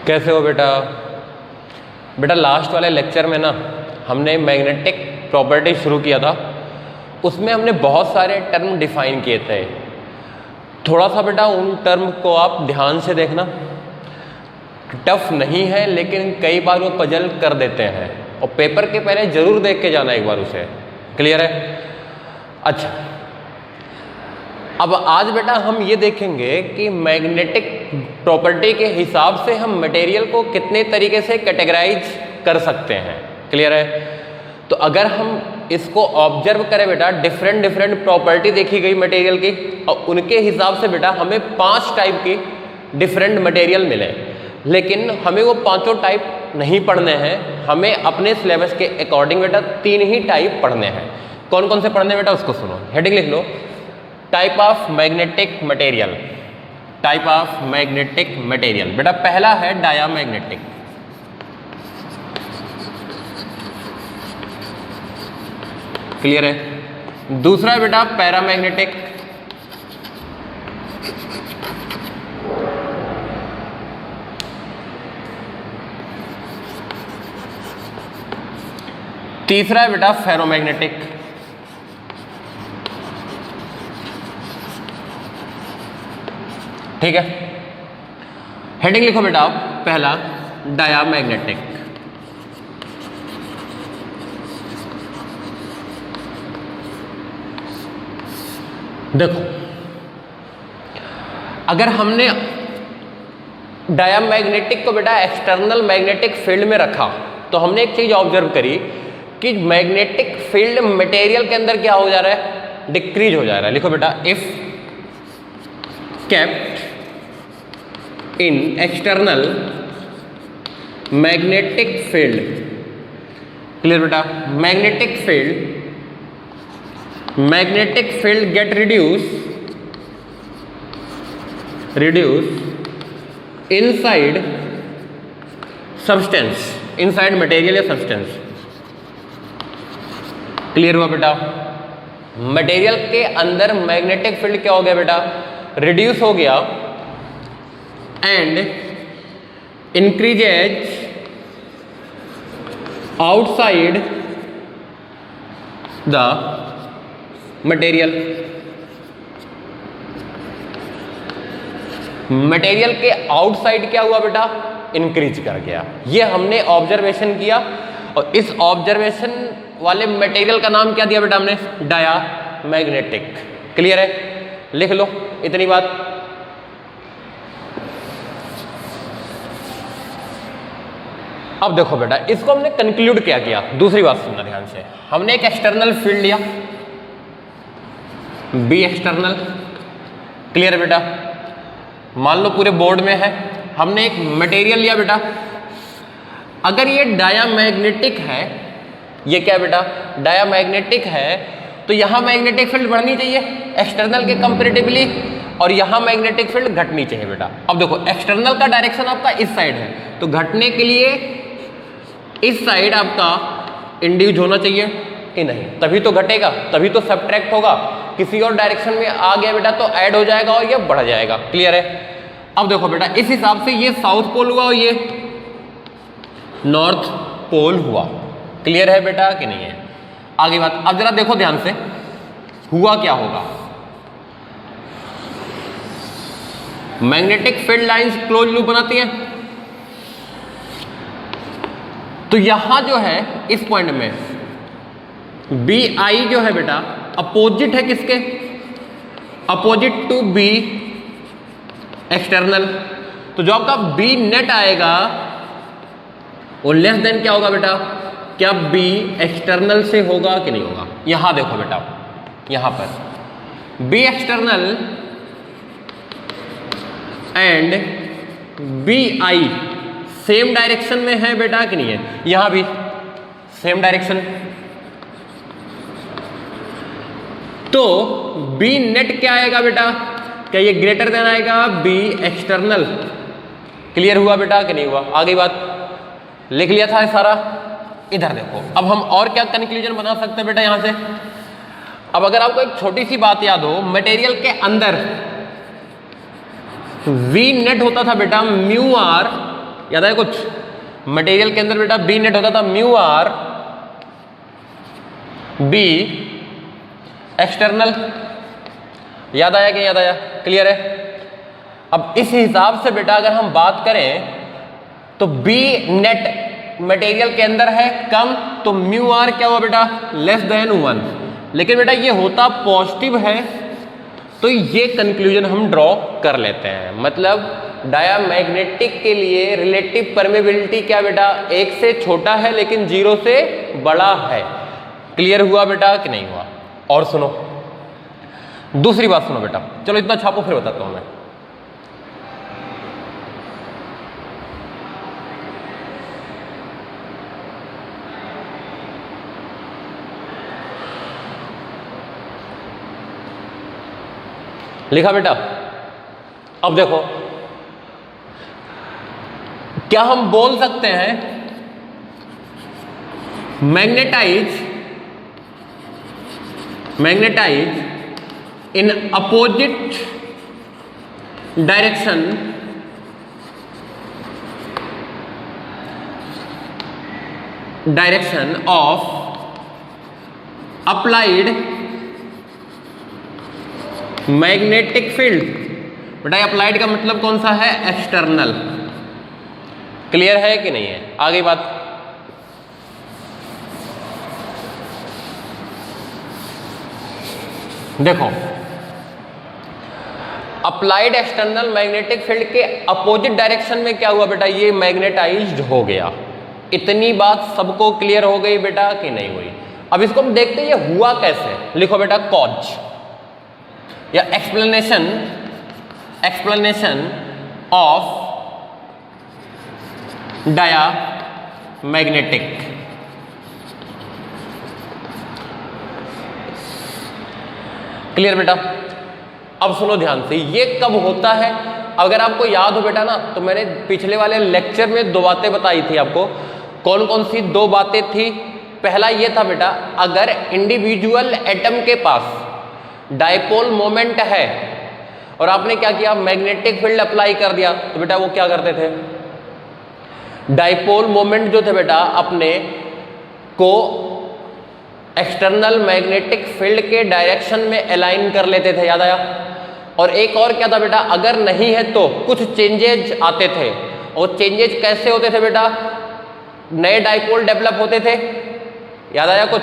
कैसे हो बेटा? बेटा लास्ट वाले लेक्चर में ना हमने मैग्नेटिक प्रॉपर्टी शुरू किया था, उसमें हमने बहुत सारे टर्म डिफाइन किए थे। थोड़ा सा बेटा उन टर्म को आप ध्यान से देखना, टफ नहीं है लेकिन कई बार वो पजल कर देते हैं और पेपर के पहले जरूर देख के जाना एक बार उसे। क्लियर है? अच्छा, अब आज बेटा हम ये देखेंगे कि मैग्नेटिक प्रॉपर्टी के हिसाब से हम मटेरियल को कितने तरीके से कैटेगराइज कर सकते हैं। क्लियर है? तो अगर हम इसको ऑब्जर्व करें बेटा, डिफरेंट डिफरेंट प्रॉपर्टी देखी गई मटेरियल की और उनके हिसाब से बेटा हमें 5 टाइप की डिफरेंट मटेरियल मिले, लेकिन हमें वो पांचों टाइप नहीं पढ़ने हैं, हमें अपने सिलेबस के अकॉर्डिंग बेटा 3 ही टाइप पढ़ने हैं। कौन कौन से पढ़ने बेटा उसको सुनो, हेडिंग लिख लो। Type of magnetic material, type of magnetic material बेटा पहला है डायामैग्नेटिक। क्लियर है? दूसरा है बेटा पैरामैग्नेटिक। तीसरा है बेटा फेरोमैग्नेटिक। ठीक है, हेडिंग लिखो बेटा आप, पहला डायामैग्नेटिक। देखो अगर हमने डायामैग्नेटिक को बेटा एक्सटर्नल मैग्नेटिक फील्ड में रखा तो हमने एक चीज ऑब्जर्व करी कि मैग्नेटिक फील्ड मटेरियल के अंदर क्या हो जा रहा है, डिक्रीज हो जा रहा है। लिखो बेटा, if kept in external magnetic field, clear बेटा, magnetic field get reduce inside substance, inside material या substance। क्लियर हुआ बेटा? मटेरियल के अंदर मैग्नेटिक फील्ड क्या हो गया बेटा, रिड्यूस हो गया and increases outside the material. Material के आउटसाइड क्या हुआ बेटा, इंक्रीज कर गया। ये हमने ऑब्जर्वेशन किया और इस ऑब्जर्वेशन वाले मटेरियल का नाम क्या दिया बेटा हमने, डायामैग्नेटिक। क्लियर है? लिख लो इतनी बात। अब देखो बेटा इसको हमने कंक्लूड क्या किया, दूसरी बात सुनना ध्यान से। हमने एक एक्सटर्नल फील्ड लिया, बी एक्सटर्नल। क्लियर बेटा? मान लो पूरे बोर्ड में है, हमने एक मटेरियल लिया बेटा, अगर ये डायामैग्नेटिक है, ये क्या बेटा डायामैग्नेटिक है, तो यहां मैग्नेटिक फील्ड बढ़नी चाहिए एक्सटर्नल के कंपैरेटिवली और यहां मैग्नेटिक फील्ड घटनी चाहिए बेटा। अब देखो एक्सटर्नल का डायरेक्शन आपका इस साइड है, तो घटने के लिए इस साइड आपका इंड्यूस होना चाहिए कि नहीं, तभी तो घटेगा, तभी तो सब्ट्रैक्ट होगा। किसी और डायरेक्शन में आ गया बेटा तो ऐड हो जाएगा और ये बढ़ जाएगा। क्लियर है? अब देखो बेटा इस हिसाब से ये साउथ पोल हुआ और ये नॉर्थ पोल हुआ। क्लियर है बेटा कि नहीं है? आगे बात, अब जरा देखो ध्यान से, हुआ क्या होगा। Magnetic field lines close loop बनाती हैं, तो यहां जो है इस पॉइंट में बी आई जो है बेटा अपोजिट है किसके, अपोजिट टू बी एक्सटर्नल। तो जो आपका बी नेट आएगा वो लेस देन क्या होगा बेटा, क्या बी एक्सटर्नल से होगा कि नहीं होगा। यहां देखो बेटा, यहां पर B external and B I same direction में है बेटा कि नहीं है, यहां भी सेम डायरेक्शन। तो बी नेट क्या आएगा बेटा, क्या ये ग्रेटर देन आएगा बी एक्सटर्नल। क्लियर हुआ बेटा कि नहीं हुआ? आगे बात लिख लिया था सारा। इधर देखो, अब हम और क्या कंक्लूजन बना सकते हैं बेटा यहां से। अब अगर आपको एक छोटी सी बात याद हो, मटेरियल के अंदर वी नेट होता था बेटा म्यू आर याद आया कुछ? मटेरियल के अंदर बेटा बी नेट होता था म्यू आर बी एक्सटर्नल, याद आया कि याद आया? क्लियर है? अब इस हिसाब से बेटा अगर हम बात करें तो बी नेट मटेरियल के अंदर है कम, तो म्यू आर क्या हुआ बेटा? Less than 1। लेकिन बेटा ये होता पॉजिटिव है, तो ये कंक्लूजन हम ड्रॉ कर लेते हैं। मतलब डायामैग्नेटिक के लिए रिलेटिव परमेबिलिटी क्या बेटा? 1 से छोटा है लेकिन 0 से बड़ा है। क्लियर हुआ बेटा कि नहीं हुआ? और सुनो दूसरी बात सुनो बेटा, चलो इतना छापो फिर बताता हूं मैं। लिखा बेटा? अब देखो, क्या हम बोल सकते हैं magnetize in opposite direction of applied magnetic field. बेटा अप्लाइड का मतलब कौन सा है? एक्सटर्नल। क्लियर है कि नहीं है? आगे बात, देखो अप्लाइड एक्सटर्नल मैग्नेटिक फील्ड के अपोजिट डायरेक्शन में क्या हुआ बेटा? ये मैग्नेटाइज्ड हो गया। इतनी बात सबको क्लियर हो गई बेटा कि नहीं हुई? अब इसको हम देखते हैं ये हुआ कैसे। लिखो बेटा कॉज या एक्सप्लेनेशन ऑफ डायामैग्नेटिक। क्लियर बेटा? अब सुनो ध्यान से, ये कब होता है? अगर आपको याद हो बेटा ना, तो मैंने पिछले वाले लेक्चर में 2 बातें बताई थी आपको। कौन कौन सी 2 बातें थी? पहला ये था बेटा, अगर इंडिविजुअल एटम के पास डायपोल मोमेंट है और आपने क्या किया? मैग्नेटिक फील्ड अप्लाई कर दिया, तो बेटा वो क्या करते थे? डायपोल मोमेंट जो थे बेटा अपने को एक्सटर्नल मैग्नेटिक फील्ड के डायरेक्शन में अलाइन कर लेते थे। याद आया? और एक और क्या था बेटा? अगर नहीं है तो कुछ चेंजेज आते थे। और चेंजेज कैसे होते थे बेटा? नए डायपोल डेवलप होते थे। याद आया कुछ?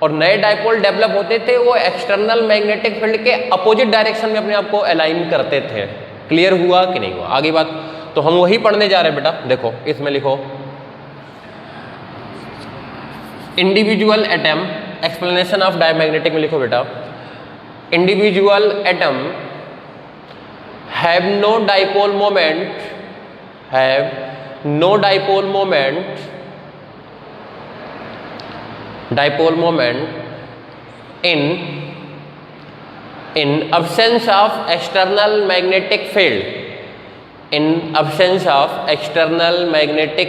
और नए डायपोल डेवलप होते थे, वो एक्सटर्नल मैग्नेटिक फील्ड के अपोजिट डायरेक्शन में अपने आप को अलाइन करते थे। क्लियर हुआ कि नहीं हुआ? आगे बात, तो हम वही पढ़ने जा रहे हैं बेटा। देखो इसमें लिखो individual atom, explanation of diamagnetic में लिखो बेटा, individual atom have no dipole moment in absence of external magnetic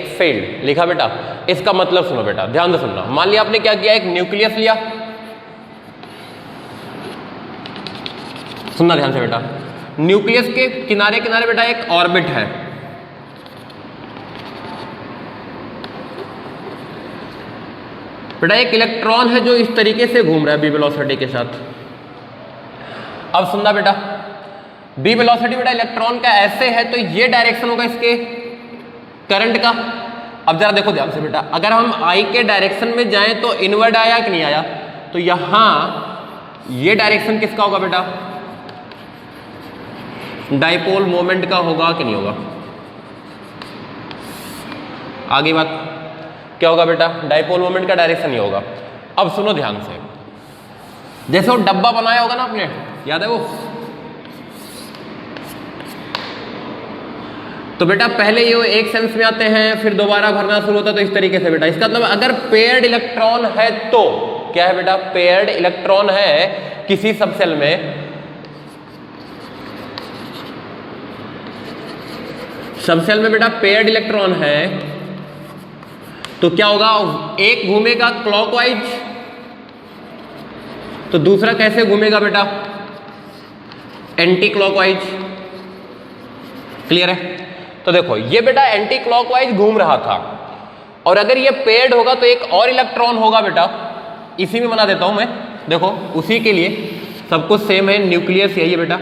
field। लिखा बेटा? इसका मतलब सुनो बेटा, ध्यान से सुनना। मान लिया आपने क्या किया? एक न्यूक्लियस लिया। सुनना ध्यान से बेटा, न्यूक्लियस के किनारे किनारे बेटा एक ऑर्बिट है। बेटा एक इलेक्ट्रॉन है जो इस तरीके से घूम रहा है बी वेलोसिटी के साथ। अब सुनना बेटा, बी वेलोसिटी बेटा इलेक्ट्रॉन का ऐसे है, तो ये डायरेक्शन होगा इसके करंट का। अब जरा देखो ध्यान से बेटा, अगर हम आई के डायरेक्शन में जाएं तो इनवर्ड आया कि नहीं आया? तो यहां ये डायरेक्शन किसका होगा बेटा? डायपोल मोमेंट का होगा कि नहीं होगा? आगे बात क्या होगा बेटा? डायपोल मोमेंट का डायरेक्शन ही होगा। अब सुनो ध्यान से, जैसे वो डब्बा बनाया होगा ना आपने, याद है वो? तो बेटा पहले ये एक सेंस में आते हैं, फिर दोबारा भरना शुरू होता है, तो इस तरीके से बेटा। इसका मतलब अगर पेयर्ड इलेक्ट्रॉन है तो क्या है बेटा? पेयर्ड इलेक्ट्रॉन है किसी सबसेल में, सबसेल में बेटा पेयर्ड इलेक्ट्रॉन है, तो क्या होगा? एक घूमेगा क्लॉकवाइज, तो दूसरा कैसे घूमेगा बेटा? Anti clockwise. क्लियर है? तो देखो ये बेटा एंटी क्लॉकवाइज घूम रहा था, और अगर ये पेयर्ड होगा तो एक और इलेक्ट्रॉन होगा बेटा, इसी में बना देता हूं मैं, देखो उसी के लिए सब कुछ सेम है, न्यूक्लियस यही है बेटा।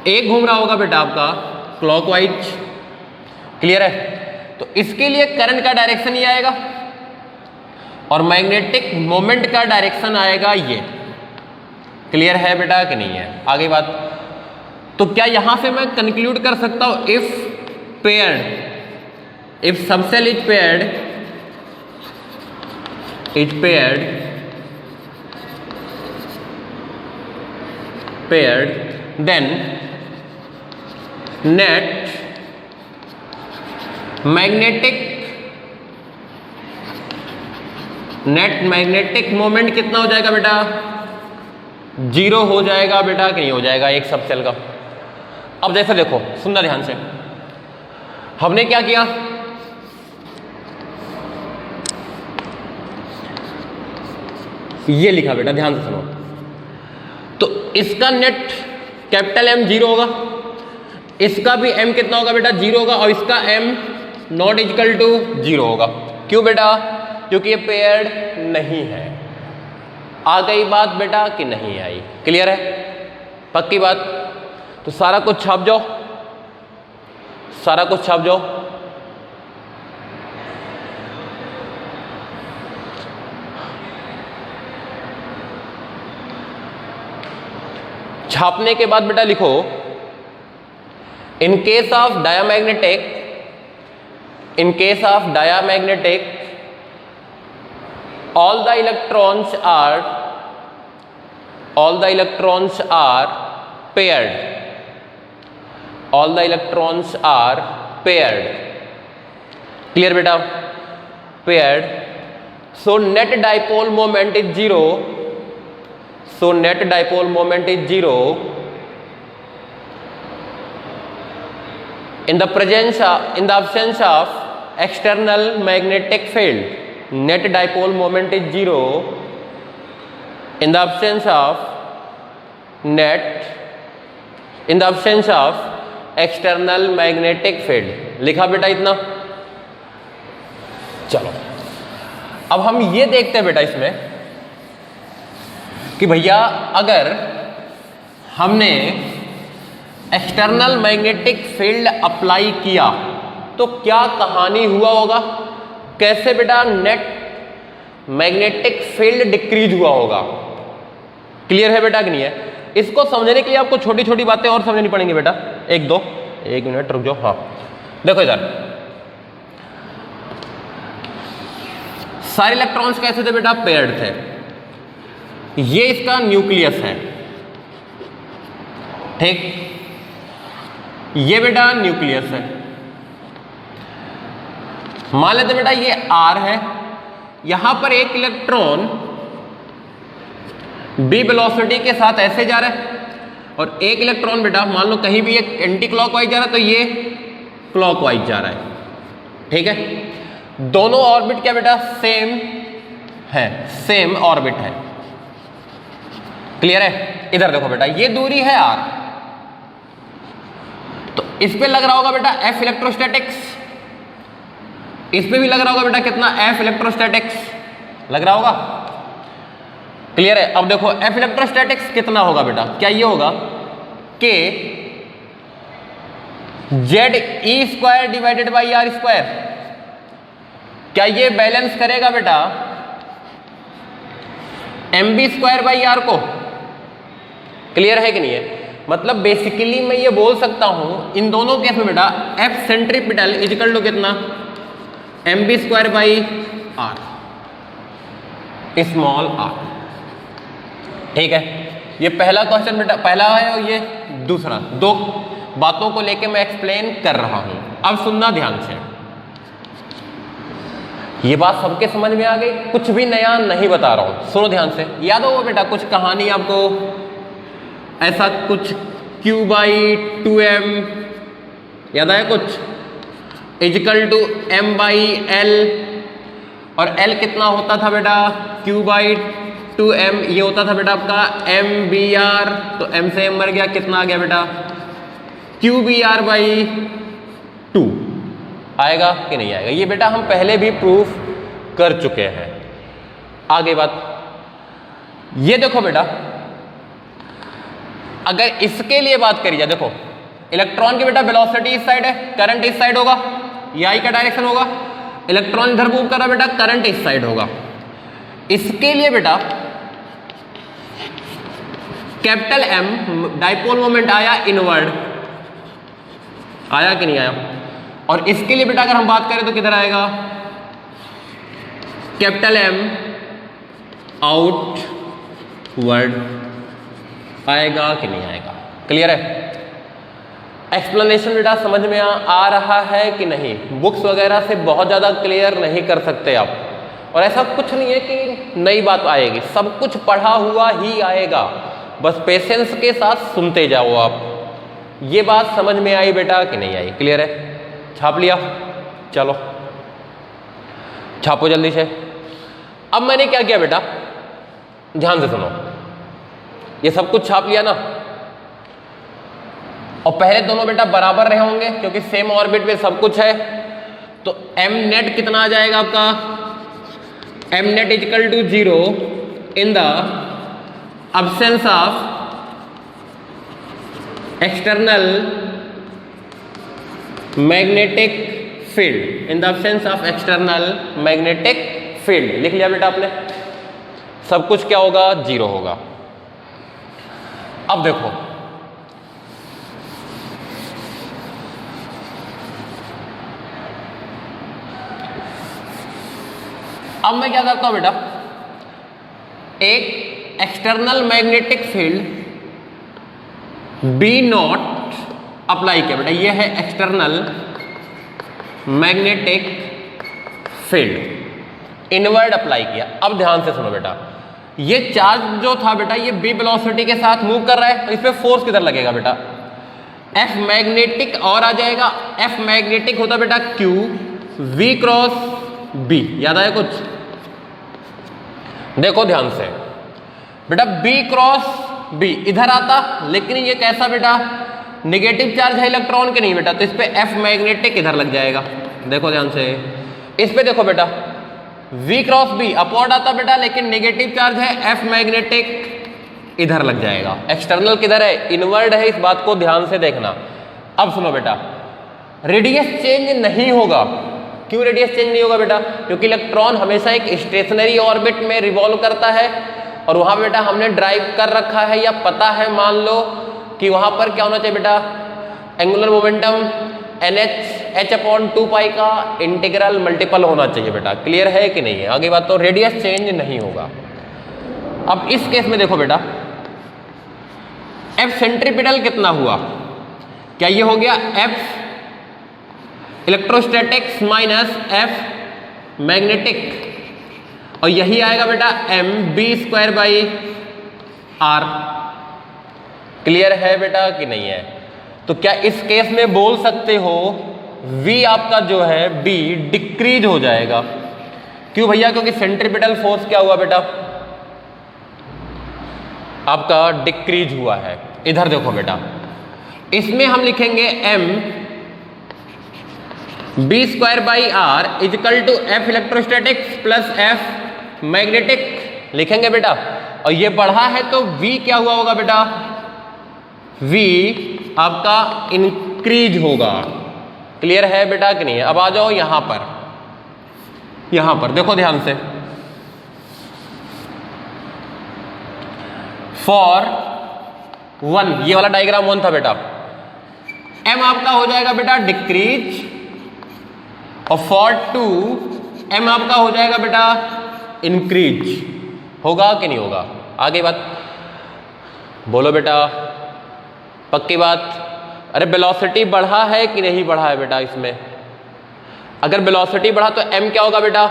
एक घूम रहा होगा बेटा आपका क्लॉकवाइज, क्लियर है? तो इसके लिए करंट का डायरेक्शन ये आएगा और मैग्नेटिक मोमेंट का डायरेक्शन आएगा ये। क्लियर है बेटा कि नहीं है? आगे बात, तो क्या यहां से मैं कंक्लूड कर सकता हूं if paired, if subshell is paired, then net magnetic moment कितना हो जाएगा बेटा? 0 हो जाएगा बेटा कि नहीं हो जाएगा एक सब सेल का। अब जैसे देखो, सुनना ध्यान से, हमने क्या किया, ये लिखा बेटा, ध्यान से सुनो। तो इसका नेट कैपिटल M 0 होगा, इसका भी M कितना होगा बेटा? 0 होगा, और इसका M नॉट इक्वल टू 0 होगा। क्यों बेटा? क्योंकि ये पेयर्ड नहीं है। आ गई बात बेटा कि नहीं आई? क्लियर है? पक्की बात? तो सारा कुछ छाप जाओ, सारा कुछ छाप जाओ। छापने के बाद बेटा लिखो, in case of diamagnetic, in case of diamagnetic all the electrons are paired, all the electrons are paired, clear beta? Paired, so net dipole moment is 0, so net dipole moment is 0 in the presence of, in the absence of external magnetic field. Net dipole moment is 0 in the absence of external magnetic field। लिखा बेटा इतना? चलो अब हम ये देखते हैं बेटा इसमें कि भैया अगर हमने एक्सटर्नल मैग्नेटिक फील्ड अप्लाई किया तो क्या कहानी हुआ होगा, कैसे बेटा नेट मैग्नेटिक फील्ड डिक्रीज हुआ होगा। क्लियर है बेटा कि नहीं है? इसको समझने के लिए आपको छोटी छोटी बातें और समझनी पड़ेंगी बेटा। एक मिनट रुक जाओ। हाँ देखो इधर सारे इलेक्ट्रॉन्स कैसे थे बेटा? पेयर्ड थे। ये इसका न्यूक्लियस है, ठीक? ये बेटा न्यूक्लियस है। मान लेते बेटा ये R है, यहां पर एक इलेक्ट्रॉन b वेलोसिटी के साथ ऐसे जा रहा है और एक इलेक्ट्रॉन बेटा मान लो कहीं भी एक एंटी क्लॉकवाइज जा रहा है तो ये क्लॉकवाइज जा रहा है, ठीक है? दोनों ऑर्बिट क्या बेटा? सेम है, सेम ऑर्बिट है। क्लियर है? इधर देखो बेटा ये दूरी है R, तो इस पे लग रहा होगा बेटा F इलेक्ट्रोस्टैटिक्स, इस पे भी लग रहा होगा बेटा कितना? F इलेक्ट्रोस्टैटिक्स लग रहा होगा। क्लियर है? अब देखो F इलेक्ट्रोस्टैटिक्स कितना होगा बेटा? क्या ये होगा K ZE² divided by R²। क्या ये बैलेंस करेगा बेटा mb² बाई R को? क्लियर है कि नहीं है? मतलब बेसिकली मैं ये बोल सकता हूं इन दोनों केस में बेटा F सेंट्रीपिटल इक्वल टू कितना? mb² by R small r। ठीक है? ये पहला क्वेश्चन बेटा, पहला है और ये दूसरा, दो बातों को लेके मैं एक्सप्लेन कर रहा हूं। अब सुनना ध्यान से, ये बात सबके समझ में आ गई, कुछ भी नया नहीं बता रहा हूं, सुनो ध्यान से। याद हो बेटा कुछ कहानी आपको ऐसा कुछ Q/2m याद आया कुछ? इक्वल टू m/l, और l कितना होता था बेटा? Q/2m, ये होता था बेटा आपका mbr, तो m से m मर गया, कितना आ गया बेटा? Qbr/r आएगा कि नहीं आएगा? ये बेटा हम पहले भी प्रूफ कर चुके हैं। आगे बात ये देखो बेटा, अगर इसके लिए बात करी जाए, देखो इलेक्ट्रॉन की बेटा वेलोसिटी इस साइड है, करंट इस साइड होगा, ये आई का डायरेक्शन होगा, इलेक्ट्रॉन इधर मूव कर रहा है बेटा, करंट इस साइड होगा। इसके लिए बेटा कैपिटल M डाइपोल मोमेंट आया इनवर्ड, आया कि नहीं आया? और इसके लिए बेटा अगर हम बात करें तो किधर आएगा? कैपिटल M आउटवर्ड आएगा कि नहीं आएगा? क्लियर है? एक्सप्लेनेशन बेटा समझ में आ रहा है कि नहीं? बुक्स वगैरह से बहुत ज़्यादा क्लियर नहीं कर सकते आप, और ऐसा कुछ नहीं है कि नई बात आएगी, सब कुछ पढ़ा हुआ ही आएगा, बस पेशेंस के साथ सुनते जाओ आप। ये बात समझ में आई बेटा कि नहीं आई? क्लियर है? छाप लिया? चलो छापो जल्दी से। अब मैंने क्या किया बेटा, ध्यान से सुनो, ये सब कुछ छाप लिया ना, और पहले दोनों बेटा बराबर रहे होंगे क्योंकि सेम ऑर्बिट में सब कुछ है, तो m नेट कितना आ जाएगा आपका? m net equal to 0 in the absence of external magnetic field, in the absence of external magnetic field। लिख लिया बेटा आपने? सब कुछ क्या होगा? 0 होगा। अब देखो अब मैं क्या करता हूं बेटा, एक external magnetic field B not apply किया बेटा, ये है external magnetic field, inward apply किया। अब ध्यान से सुनो बेटा, ये चार्ज जो था बेटा ये बी वेलोसिटी के साथ मूव कर रहा है, तो इस पे फोर्स किधर लगेगा बेटा? एफ मैग्नेटिक और आ जाएगा, एफ मैग्नेटिक होता बेटा क्यू वी क्रॉस बी, याद आया कुछ? देखो ध्यान से बेटा, बी क्रॉस बी इधर आता, लेकिन ये कैसा बेटा? नेगेटिव चार्ज है इलेक्ट्रॉन के नहीं बेटा, तो इस पे एफ मैग्नेटिक इधर लग जाएगा। देखो ध्यान से, इस पे देखो बेटा V क्रॉस बी अपवर्ड आता बेटा, लेकिन नेगेटिव चार्ज है, एफ मैग्नेटिक इधर लग जाएगा। एक्सटर्नल किधर है? इनवर्ड है, इस बात को ध्यान से देखना। अब सुनो बेटा, रेडियस चेंज नहीं होगा। क्यों रेडियस चेंज नहीं होगा बेटा? क्योंकि इलेक्ट्रॉन हमेशा एक स्टेशनरी ऑर्बिट में रिवॉल्व करता है, और वहां बेटा हमने ड्राइव कर रखा है या पता है, मान लो कि वहां पर क्या होना चाहिए बेटा? एंगुलर मोमेंटम NH/2π का इंटीग्रल मल्टीपल होना चाहिए बेटा। क्लियर है कि नहीं है? आगे बात, तो रेडियस चेंज नहीं होगा। अब इस केस में देखो बेटा, F सेंट्रीपिटल कितना हुआ? क्या ये हो गया F electrostatics minus F magnetic, और यही आएगा बेटा mv²/r। क्लियर है बेटा कि नहीं है? तो क्या इस केस में बोल सकते हो v आपका जो है b डिक्रीज हो जाएगा? क्यों भैया? क्योंकि सेंट्रीपिटल फोर्स क्या हुआ बेटा? आपका डिक्रीज हुआ है। इधर देखो बेटा, इसमें हम लिखेंगे m v²/r equal to f electrostatics plus f magnetic लिखेंगे बेटा, और ये बढ़ा है तो v क्या हुआ होगा बेटा? v आपका इंक्रीज होगा। क्लियर है बेटा कि नहीं है? अब आ जाओ यहां पर, यहां पर देखो ध्यान से, फॉर 1 ये वाला डायग्राम 1 था बेटा, m आपका हो जाएगा बेटा डिक्रीज, और फॉर 2 m आपका हो जाएगा बेटा इंक्रीज। होगा कि नहीं होगा? आगे बात बोलो बेटा, पक्की बात? अरे वेलोसिटी बढ़ा है कि नहीं बढ़ा है बेटा? इसमें अगर वेलोसिटी बढ़ा तो m क्या होगा बेटा?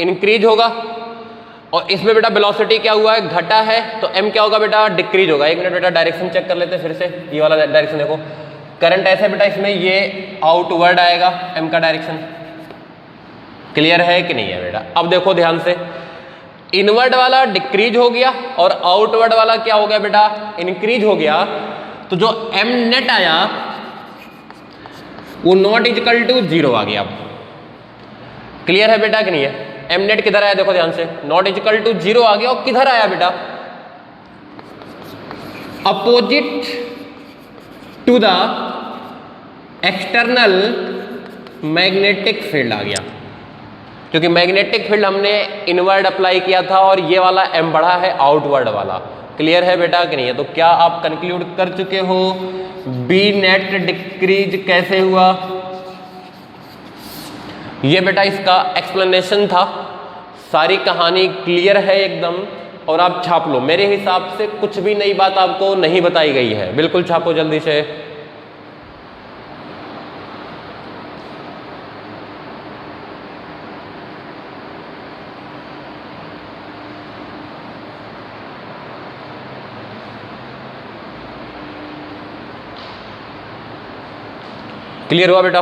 इंक्रीज होगा, और इसमें बेटा वेलोसिटी क्या हुआ है? घटा है, तो m क्या होगा बेटा? डिक्रीज होगा। एक मिनट बेटा डायरेक्शन चेक कर लेते हैं फिर से, ये वाला डायरेक्शन देखो, करंट ऐसे बेटा, इसमें ये आउटवर्ड आएगा m का डायरेक्शन। क्लियर है कि नहीं है बेटा? अब देखो ध्यान से, इनवर्ड वाला डिक्रीज हो गया और आउटवर्ड वाला क्या हो गया बेटा? इंक्रीज हो गया। तो जो m नेट आया वो नॉट इक्वल टू 0 आ गया। अब क्लियर है बेटा कि नहीं है? एम नेट किधर आया देखो ध्यान से, नॉट इक्वल टू 0 आ गया और किधर आया बेटा? Opposite to the external magnetic field आ गया, क्योंकि मैग्नेटिक फील्ड हमने इनवर्ड अप्लाई किया था और ये वाला एम बढ़ा है आउटवर्ड वाला। क्लियर है बेटा कि नहीं है? तो क्या आप कंक्लूड कर चुके हो बी नेट डिक्रीज कैसे हुआ? ये बेटा इसका एक्सप्लेनेशन था, सारी कहानी क्लियर है एकदम, और आप छाप लो। मेरे हिसाब से कुछ भी नई बात आपको नहीं बताई गई है, बिल्कुल छापो जल्दी से। क्लियर हुआ बेटा?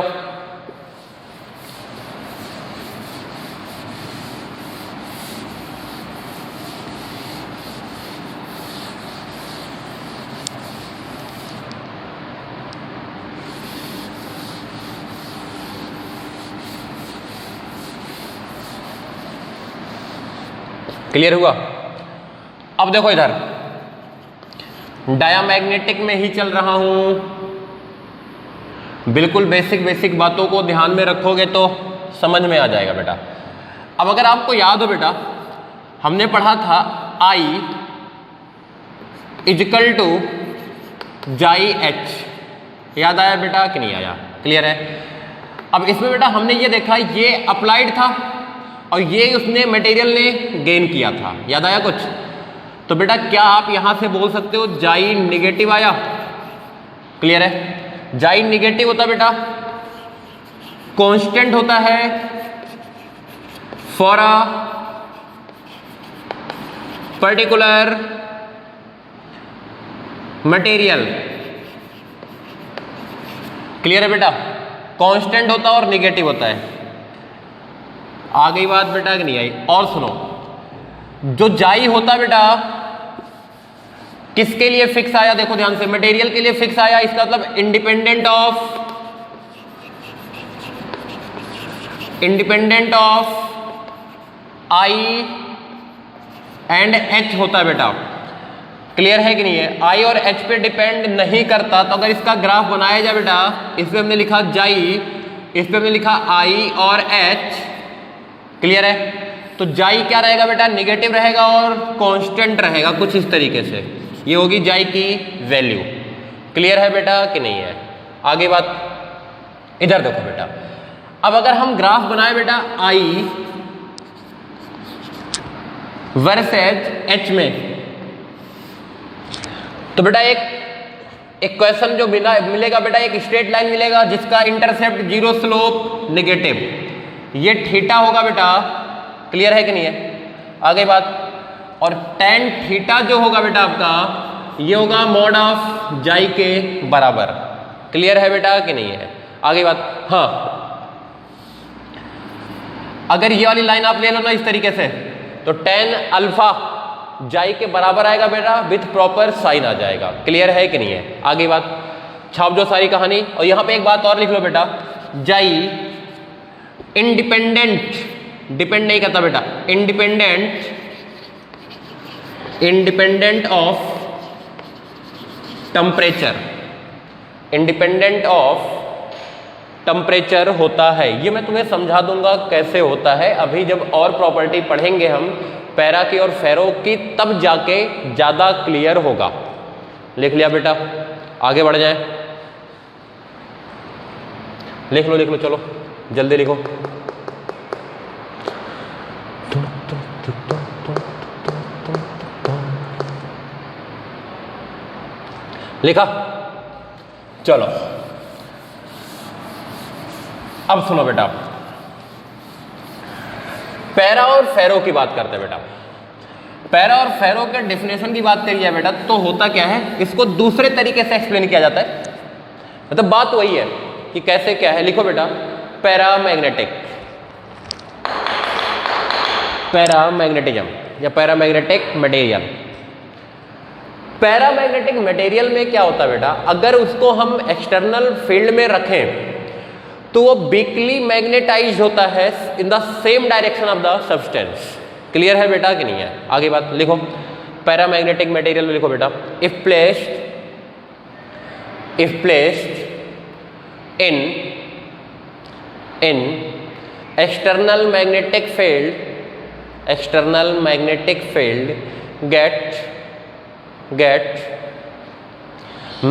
क्लियर हुआ? अब देखो इधर डायामैग्नेटिक में ही चल रहा हूं, बिल्कुल बेसिक बातों को ध्यान में रखोगे तो समझ में आ जाएगा बेटा। अब अगर आपको याद हो बेटा, हमने पढ़ा था I equal to chi H, याद आया बेटा कि नहीं आया? क्लियर है? अब इसमें बेटा हमने ये देखा, ये अप्लाइड था और ये उसने मटेरियल ने गेन किया था, याद आया कुछ? तो बेटा क्या आप यहां से बोल सकते हो जाई निगेटिव आया? क्लियर है? जाई निगेटिव होता बेटा कांस्टेंट होता है for a particular material. Clear है बेटा? कांस्टेंट होता है और निगेटिव होता है। आ गई बात बेटा कि नहीं आई? और सुनो, जो जाई होता बेटा किसके लिए फिक्स आया? देखो ध्यान से, मटेरियल के लिए फिक्स आया, इसका मतलब independent of I and H होता है बेटा। क्लियर है कि नहीं है? आई और एच पे डिपेंड नहीं करता। तो अगर इसका ग्राफ बनाया जाए बेटा, इस पे हमने लिखा जाई, इस पे हमने लिखा आई और एच। क्लियर है? तो जाई क्या रहेगा बेटा? निगेटिव रहेगा और कांस्टेंट रहेगा कुछ इस तरीके से। ये होगी जाई की वैल्यू। क्लियर है बेटा कि नहीं है? आगे बात इधर देखो बेटा, अब अगर हम ग्राफ बनाए बेटा आई वर्सेस एच में, तो बेटा एक क्वेश्चन जो मिलेगा बेटा, एक स्ट्रेट लाइन मिलेगा जिसका इंटरसेप्ट 0 स्लोप नेगेटिव, ये थीटा होगा बेटा। क्लियर है कि नहीं है? आगे बात, और tan थीटा जो होगा बेटा आपका, ये होगा मॉड ऑफ जाई के बराबर। क्लियर है बेटा कि नहीं है? आगे बात, हाँ अगर ये वाली लाइन आप ले लो ना इस तरीके से, तो tan अल्फा जाई के बराबर आएगा बेटा, विथ प्रॉपर साइन आ जाएगा। क्लियर है कि नहीं है? आगे बात, छाप जो सारी कहानी। और यहां पे एक बात और लिख लो बेटा, जाई इंडिपेंडेंट, डिपेंड नहीं करता बेटा, independent of temperature, independent of temperature होता है। ये मैं तुम्हें समझा दूंगा कैसे होता है, अभी जब और प्रॉपर्टी पढ़ेंगे हम पैरा की और फेरो की, तब जाके ज्यादा क्लियर होगा। लिख लिया बेटा? आगे बढ़ जाए, लिख लो चलो जल्दी लिखो। लिखा? चलो अब सुनो बेटा, पैरा और फेरो की बात करते हैं बेटा। पैरा और फेरो के डेफिनेशन की बात करी जाए बेटा, तो होता क्या है, इसको दूसरे तरीके से एक्सप्लेन किया जाता है। मतलब बात वही है कि कैसे क्या है। लिखो बेटा, पैरामैग्नेटिज्म या पैरामैग्नेटिक मटेरियल। पैरामैग्नेटिक मटेरियल में क्या होता है बेटा, अगर उसको हम एक्सटर्नल फील्ड में रखें तो वो वीकली मैग्नेटाइज होता है in the same direction of the substance. Clear है बेटा कि नहीं है? आगे बात लिखो, पैरामैग्नेटिक मटेरियल लिखो बेटा। If placed in external magnetic field get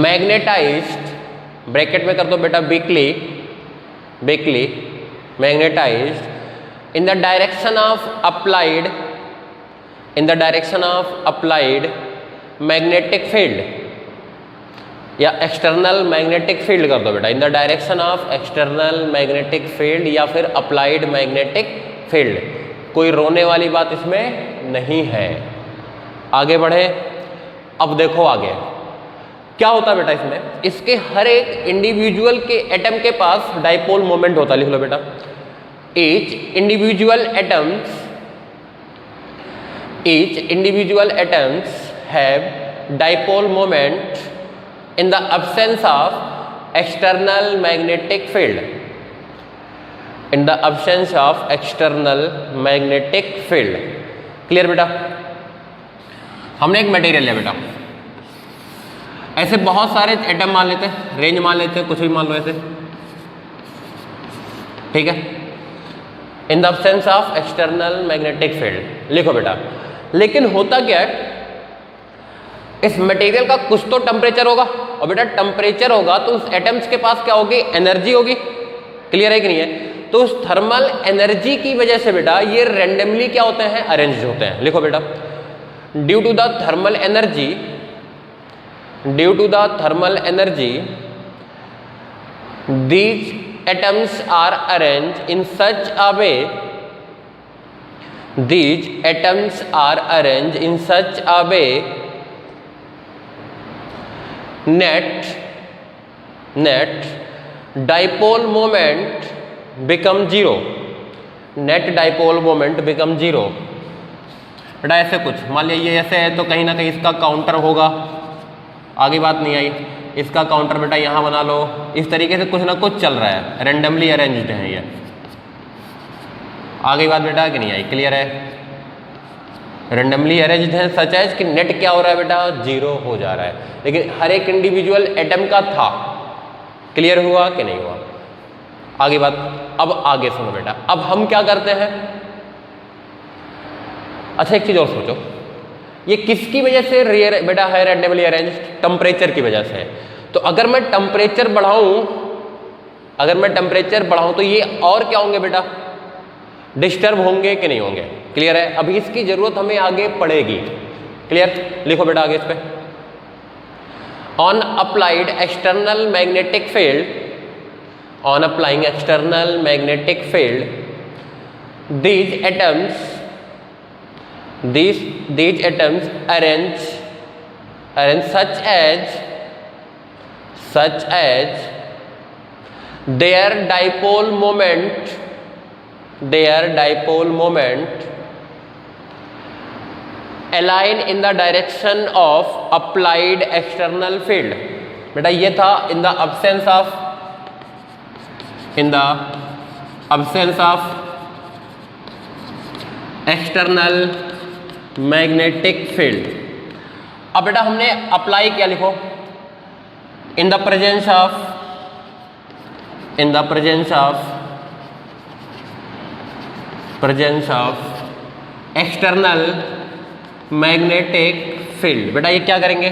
magnetized, bracket में कर दो बेटा, weakly magnetized in the direction of applied magnetic field, या एक्सटर्नल मैग्नेटिक फील्ड कर दो बेटा, इन the direction of external magnetic field या फिर अप्लाइड मैग्नेटिक फील्ड। कोई रोने वाली बात इसमें नहीं है। आगे बढ़े, अब देखो आगे क्या होता है बेटा इसमें। इसके हर एक इंडिविजुअल के एटम के पास डाइपोल मोमेंट होता है। लिख लो बेटा, each individual atoms have dipole moment in the absence of external magnetic field, क्लियर बेटा? हमने एक मटेरियल लिया बेटा, ऐसे बहुत सारे एटम मान लेते हैं, रेंज मान लेते हैं, कुछ भी मान लो ऐसे, ठीक है, इन the absence of external magnetic field. लिखो बेटा, लेकिन होता क्या है, इस मटेरियल का कुछ तो टेम्परेचर होगा, और बेटा टेम्परेचर होगा तो उस एटम्स के पास क्या होगी, एनर्जी होगी। क्लियर है कि नहीं है? तो उस थर्मल एनर्जी की वजह से बेटा ये रैंडमली क्या होते हैं, अरेंज होते हैं। लिखो बेटा, due to the thermal energy these atoms are arrange in such a way net dipole moment become zero, बेटा ऐसे कुछ मान लिया, ये ऐसे है तो कहीं ना कहीं इसका काउंटर होगा। आगे बात नहीं आई, इसका काउंटर बेटा यहाँ बना लो। इस तरीके से कुछ ना कुछ चल रहा है, रेंडमली अरेंज्ड है ये। आगे बात बेटा कि नहीं आई? क्लियर है? रेंडमली अरेंज्ड है सच एज कि नेट क्या हो रहा है बेटा, जीरो हो जा रहा है, लेकिन हर एक इंडिविजुअल एटम का था। क्लियर हुआ कि नहीं हुआ? आगे बात, अब आगे सुनो बेटा, अब हम क्या करते हैं। अच्छा एक चीज और सोचो, ये किसकी वजह से बेटा है रेंडमली अरेंज्ड? टेम्परेचर की वजह से। तो अगर मैं टेम्परेचर बढ़ाऊं तो ये और क्या होंगे बेटा, डिस्टर्ब होंगे कि नहीं होंगे? क्लियर है? अभी इसकी जरूरत हमें आगे पड़ेगी। क्लियर? लिखो बेटा आगे इस पे, on applying external magnetic field these atoms arrange such as their dipole moment align in the direction of applied external field। बेटा ये था in the absence of external magnetic field। अब बेटा हमने अप्लाई किया, लिखो in the presence of external magnetic field। बेटा ये क्या करेंगे,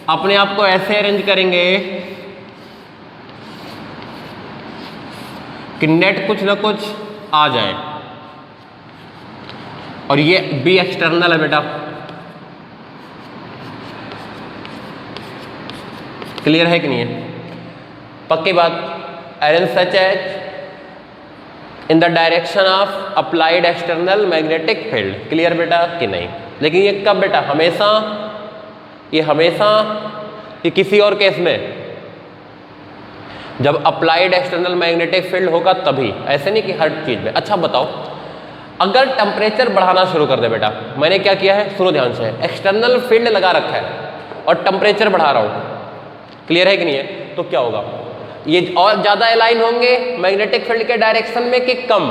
अपने आप को ऐसे अरेंज करेंगे कि नेट कुछ ना कुछ आ जाए, और ये बी एक्सटर्नल है बेटा। क्लियर है कि नहीं है? पक्की बात। Arrange such as in the direction of applied external magnetic field. Clear बेटा कि नहीं? लेकिन ये कब बेटा, हमेशा ये किसी और केस में, जब अप्लाइड एक्सटर्नल मैग्नेटिक फील्ड होगा तभी, ऐसे नहीं कि हर चीज में। अच्छा बताओ, अगर टेम्परेचर बढ़ाना शुरू कर दे बेटा, मैंने क्या किया है, सुनो ध्यान से, एक्सटर्नल फील्ड लगा रखा है और टेम्परेचर बढ़ा रहा हूं, क्लियर है कि नहीं है? तो क्या होगा, ये और ज़्यादा अलाइन होंगे मैग्नेटिक फील्ड के डायरेक्शन में कि कम?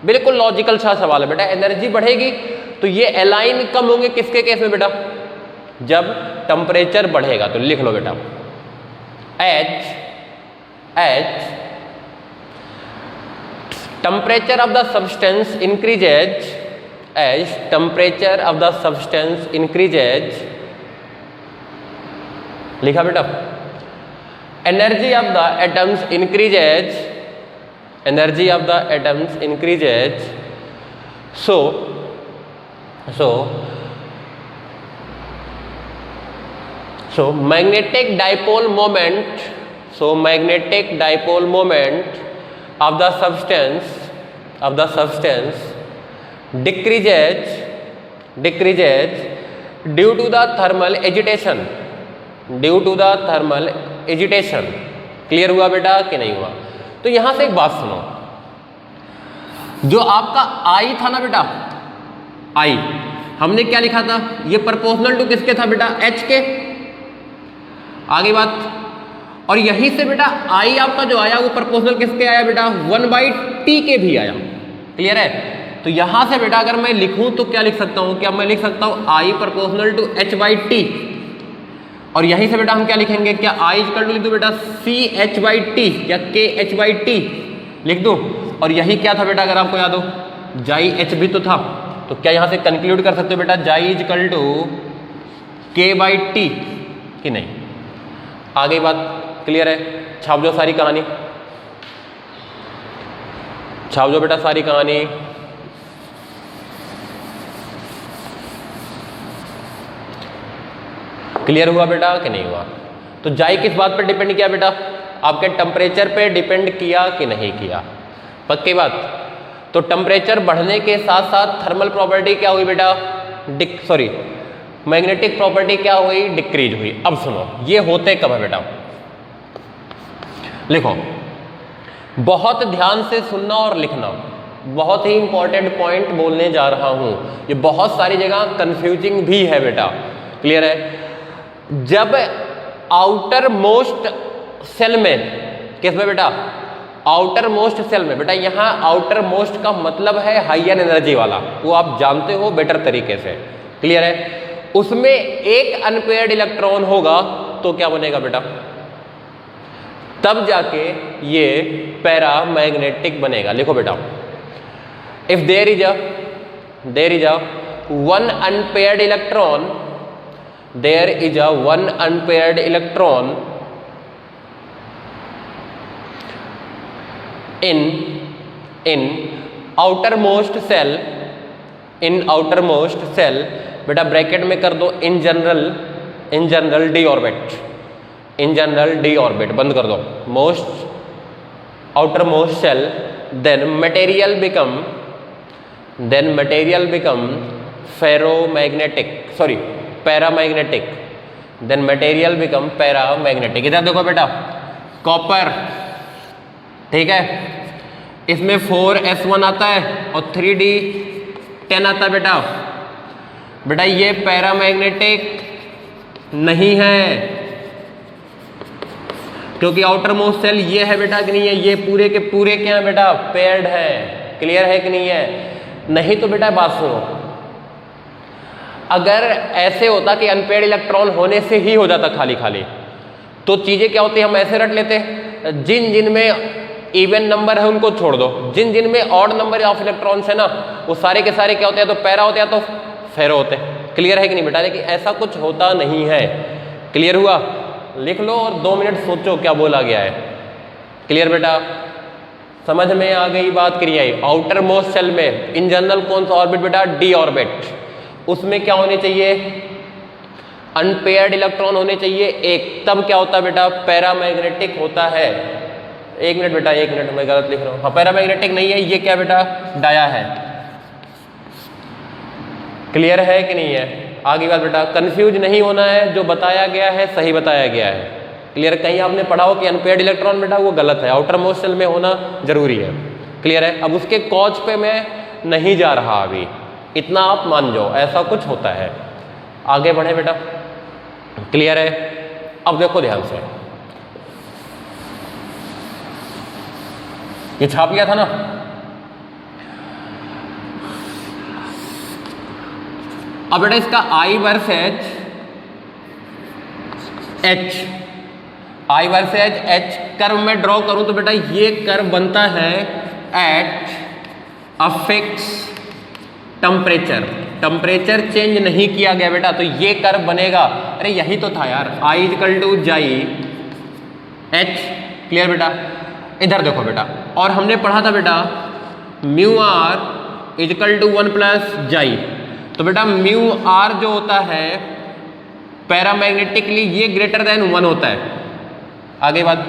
बिल्कुल लॉजिकल सा सवाल है बेटा। एनर्जी बढ़ेगी तो ये अलाइन कम होंगे किसके केस में बेटा? जब टेम्परेचर बढ़ेगा। तो लिख लो बेटा H temperature of the substance increases as temperature of the substance increases, लिखा बेटा। energy of the atoms increases, energy of the atoms increases, so magnetic dipole moment, of the substance decreases due to the thermal agitation, clear हुआ बेटा कि नहीं हुआ? तो यहां से एक बात सुनो, जो आपका आई था ना बेटा, आई हमने क्या लिखा था? ये प्रोपोर्शनल टू किसके था बेटा? एच के। आगे बात, और यहीं से बेटा आई आपका जो आया वो प्रोपोर्शनल किसके आया बेटा? 1/t के भी आया। क्लियर है? तो यहां से बेटा अगर मैं लिखूं तो क्या लिख सकता हूं? क्या मैं लिख सकता हूं I प्रोपोर्शनल टू h/t, और यहीं से बेटा हम क्या लिखेंगे? क्या I इक्वल टू लिख दूं बेटा CH/t या KH/t लिख दूं? और यही क्या था बेटा अगर आपको याद हो? जाई H भी तो था, तो क्या यहां से कंक्लूड कर सकते हो बेटा जाई इक्वल टू K/t कि नहीं? आगे बात क्लियर है? छाप दो सारी कहानी, छाप दो बेटा सारी कहानी। क्लियर हुआ बेटा कि नहीं हुआ? तो जाई किस बात पर डिपेंड किया बेटा? आपके टेम्परेचर पे डिपेंड किया कि नहीं किया? पक्की बात। तो टेम्परेचर बढ़ने के साथ साथ थर्मल प्रॉपर्टी क्या हुई बेटा? मैग्नेटिक प्रॉपर्टी क्या हुई? डिक्रीज हुई। अब सुनो, ये होते कब है बेटा? लिखो, बहुत ध्यान से सुनना और लिखना, बहुत ही इंपॉर्टेंट पॉइंट बोलने जा रहा हूं। ये बहुत सारी जगह कंफ्यूजिंग भी है बेटा। क्लियर है? जब आउटर मोस्ट सेल में, किस में बेटा? आउटर मोस्ट सेल में। बेटा यहां आउटर मोस्ट का मतलब है हायर एनर्जी वाला, वो आप जानते हो बेटर तरीके से। क्लियर है? उसमें एक अनपेयर्ड इलेक्ट्रॉन होगा तो क्या बनेगा बेटा? तब जाके ये पैरामैग्नेटिक बनेगा। लिखो बेटा, if there is a one unpaired electron, there is a one unpaired electron in outermost cell, बेटा ब्रैकेट में कर दो इन जनरल डी ऑर्बिट, बंद कर दो, outer most cell, then material become paramagnetic, then material become paramagnetic. इधर देखो बेटा, कॉपर, ठीक है, इसमें 4s1 आता है और 3d10 आता है बेटा। बेटा ये पैरामैग्नेटिक नहीं है, क्योंकि आउटर मोस्ट सेल ये है बेटा कि नहीं है? ये पूरे के पूरे क्या है बेटा? पेयर्ड है। क्लियर है कि नहीं है? नहीं तो बेटा बात सुनो, अगर ऐसे होता कि अनपेयर्ड इलेक्ट्रॉन होने से ही हो जाता खाली खाली, तो चीजें क्या होती? हम ऐसे रट लेते, जिन में इवन नंबर है उनको छोड़ दो, जिन में ऑड नंबर ऑफ इलेक्ट्रॉन्स है ना, वो सारे के सारे क्या होते हैं? तो पैरा होते हैं तो फेरो होते हैं। क्लियर है कि नहीं बेटा? लेकिन ऐसा कुछ होता नहीं है। क्लियर हुआ? लिख लो और 2 मिनट सोचो क्या बोला गया है। क्लियर बेटा? समझ में आ गई बात? क्रिया आउटर मोस्ट सेल में इन जनरल कौन सा ऑर्बिट बेटा? D orbit. उसमें क्या होने चाहिए? अनपेयर्ड इलेक्ट्रॉन होने चाहिए एक, तब क्या होता है बेटा? पैरामैग्नेटिक होता है। 1 मिनट बेटा, 1 मिनट, मैं गलत लिख रहा हूं। हाँ, पैरामैग्नेटिक नहीं है, ये क्या बेटा? डाया है। क्लियर है कि नहीं है? आगे बात बेटा, कंफ्यूज नहीं होना है, जो बताया गया है सही बताया गया है। क्लियर? कहीं आपने पढ़ा हो कि अनपेयर्ड इलेक्ट्रॉन बेटा वो गलत है, आउटर मोस्ट सेल में होना जरूरी है। क्लियर है? अब उसके कॉज पे मैं नहीं जा रहा अभी, इतना आप मान जाओ, ऐसा कुछ होता है। आगे बढ़े बेटा। क्लियर है? अब देखो ध्यान से, ये छाप लिया था ना। अब बेटा इसका I versus H, I versus H curve में ड्रॉ करूं तो बेटा ये कर्व बनता है at a fix temperature. Temperature change नहीं किया गया बेटा, तो ये कर्व बनेगा। अरे यही तो था यार, I equal to chi H। Clear बेटा? इधर देखो बेटा, और हमने पढ़ा था बेटा mu r equal to 1 plus chi. तो बेटा म्यू आर जो होता है पैरामैग्नेटिकली ये ग्रेटर देन 1 होता है। आगे बात,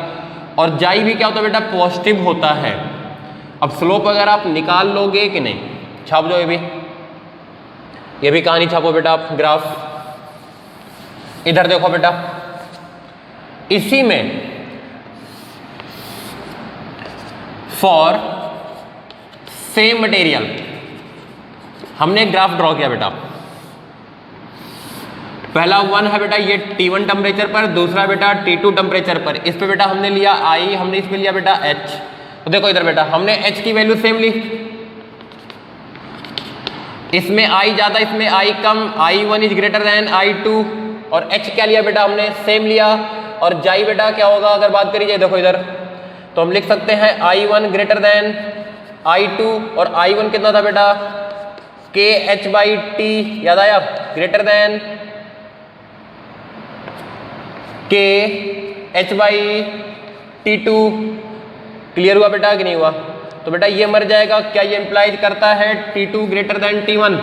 और जाई भी क्या होता है बेटा? पॉजिटिव होता है। अब स्लोप अगर आप निकाल लोगे कि नहीं, छाप दो ये भी कहानी छापो बेटा आप ग्राफ। इधर देखो बेटा, इसी में फॉर सेम मटेरियल हमने ग्राफ ड्रॉ किया बेटा। पहला 1 है बेटा ये T1 टेम्परेचर पर, दूसरा बेटा T2 टेम्परेचर पर। इस पे बेटा हमने लिया I, हमने इसमें लिया बेटा H। तो देखो इधर बेटा हमने H की वैल्यू सेम ली, इसमें I ज्यादा इसमें I come, I1 is greater than I2। और H क्या लिया बेटा हमने? सेम लिया। और जाई बेटा क्या होगा अगर बात करी जाए, देखो इधर तो हम लिख सकते हैं I1 ग्रेटर देन I2। और I1 कितना था बेटा? KH/T, याद आया? Greater than KH/T2। क्लियर हुआ बेटा कि नहीं हुआ? तो बेटा ये मर जाएगा। क्या ये इंप्लाइज करता है T2 ग्रेटर देन T1?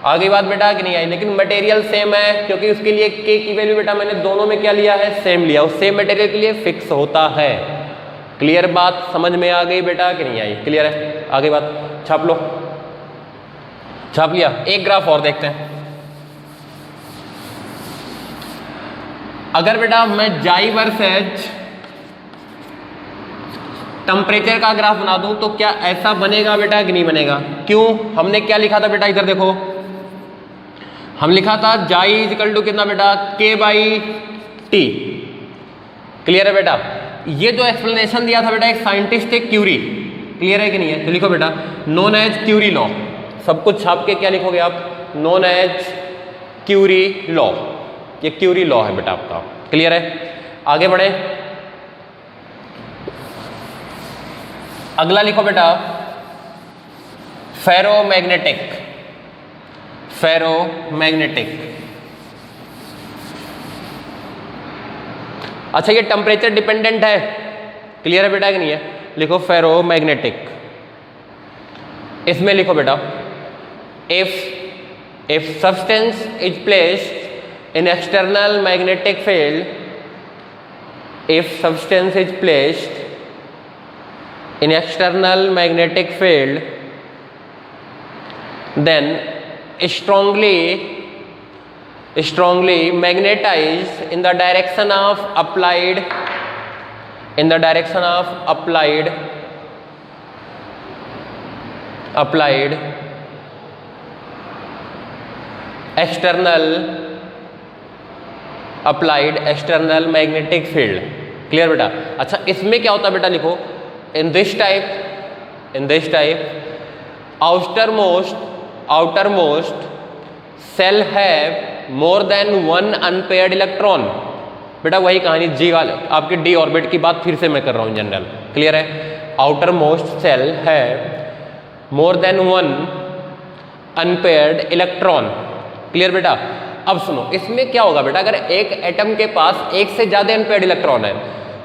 आगे बात बेटा कि नहीं आई? लेकिन मटेरियल सेम है, क्योंकि उसके लिए K की वैल्यू बेटा मैंने दोनों में क्या लिया है? सेम लिया। उस सेम मटेरियल के लिए फिक्स होता है। क्लियर बात समझ में आ गई बेटा कि नहीं आई? क्लियर है? आगे बात छाप लो। छाप लिया? एक ग्राफ और देखते हैं। अगर बेटा मैं जाई वर्सेज टेम्परेचर का ग्राफ बना दूं तो क्या ऐसा बनेगा बेटा कि नहीं बनेगा? क्यों? हमने क्या लिखा था बेटा? इधर देखो हम लिखा था जाई इक्वल टू कितना बेटा? K/T। क्लियर है बेटा? ये जो एक्सप्लेनेशन दिया था बेटा एक साइंटिस्ट है क्यूरी। क्लियर है कि नहीं है? तो लिखो बेटा नोन एज क्यूरी लॉ। सब कुछ छाप के क्या लिखोगे आप? Known as Curie law. ये क्यूरी लॉ है बेटा आपका। क्लियर है? आगे बढ़े, अगला लिखो बेटा फेरोमैग्नेटिक। फेरोमैग्नेटिक, अच्छा ये टेम्परेचर डिपेंडेंट है। क्लियर है बेटा कि नहीं है? लिखो फेरोमैग्नेटिक। इसमें लिखो बेटा if substance is placed in external magnetic field, if substance is placed in external magnetic field, then strongly magnetized in the direction of applied applied external magnetic field. Clear बेटा? अच्छा इसमें क्या होता है बेटा? लिखो in this type outermost cell have more than one unpaired electron। बेटा वही कहानी जी वाले आपके डी ऑर्बिट की बात फिर से मैं कर रहा हूं जनरल। क्लियर है? outermost cell have more than one unpaired electron। Clear बेटा? अब सुनो इसमें क्या होगा बेटा? अगर एक एटम के पास एक से ज्यादा अनपेयर्ड इलेक्ट्रॉन है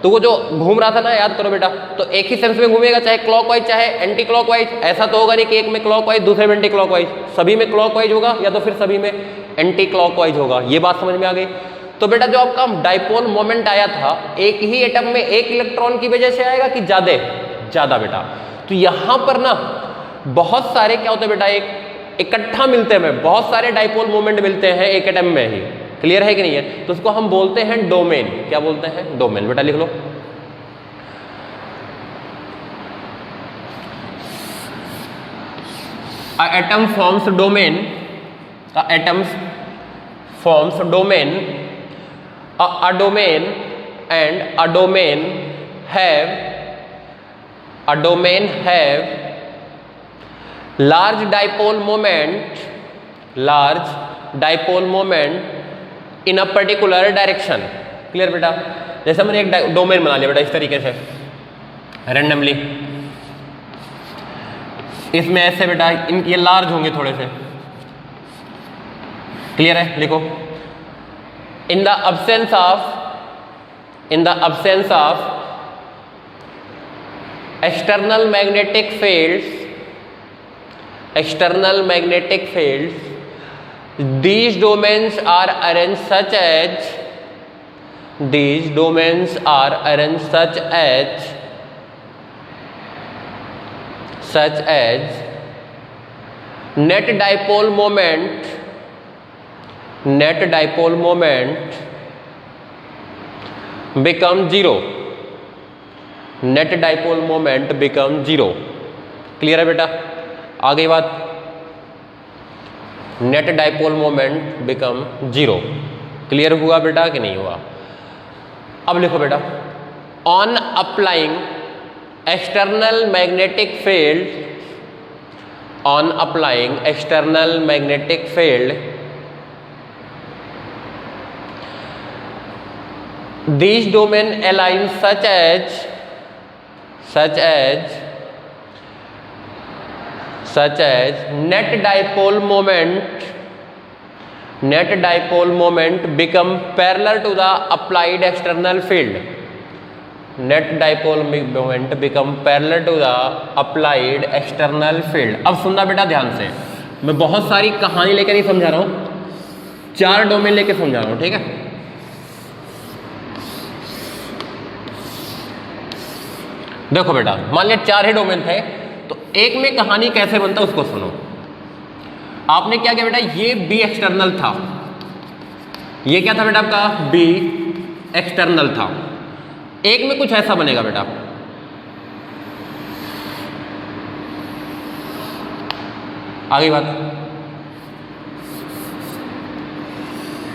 तो वो जो घूम रहा था ना, याद करो बेटा, तो एक ही सेंस में घूमेगा, चाहे क्लॉकवाइज चाहे एंटी क्लॉकवाइज। ऐसा तो होगा नहीं कि एक में क्लॉकवाइज दूसरे में एंटी क्लॉकवाइज। सभी में क्लॉकवाइज होगा या तो फिर सभी में एंटी क्लॉकवाइज होगा। ये बात समझ में आ गई? तो बेटा जो आपका डाइपोल मोमेंट आया था एक ही एटम में एक इलेक्ट्रॉन की वजह से आएगा कि ज्यादा बेटा? तो यहां पर ना बहुत सारे क्या होते हैं बेटा? एक इकट्ठा मिलते हैं, बहुत सारे डाइपोल मोमेंट मिलते हैं एक एटम में ही। क्लियर है कि नहीं है? तो उसको हम बोलते हैं डोमेन। क्या बोलते हैं? डोमेन। बेटा लिख लो A atom forms domain, a domain and a domain have a domain have large dipole moment in a particular direction. Clear बेटा? जैसे मैंने एक डोमेन बना लिया बेटा इस तरीके से रैंडमली, इसमें ऐसे बेटा ये लार्ज होंगे थोड़े से, क्लियर है? लिखो in the absence of external magnetic fields, these domains are arranged such as net dipole moment become zero. Clear है बेटा? आ गई बात? Net dipole moment become zero. Clear हुआ बेटा कि नहीं हुआ? अब लिखो बेटा, on applying external magnetic field, these domain align such as net dipole moment become parallel to the applied external field. अब सुनना बेटा ध्यान से, मैं बहुत सारी कहानी लेकर नहीं समझा रहा हूं, 4 डोमेन लेकर समझा रहा हूं, ठीक है? देखो बेटा, मान लिया 4 ही डोमेन थे, तो एक में कहानी कैसे बनता है उसको सुनो। आपने क्या किया बेटा, ये बी एक्सटर्नल था, ये क्या था बेटा आपका बी एक्सटर्नल था। एक में कुछ ऐसा बनेगा बेटा, आगे बात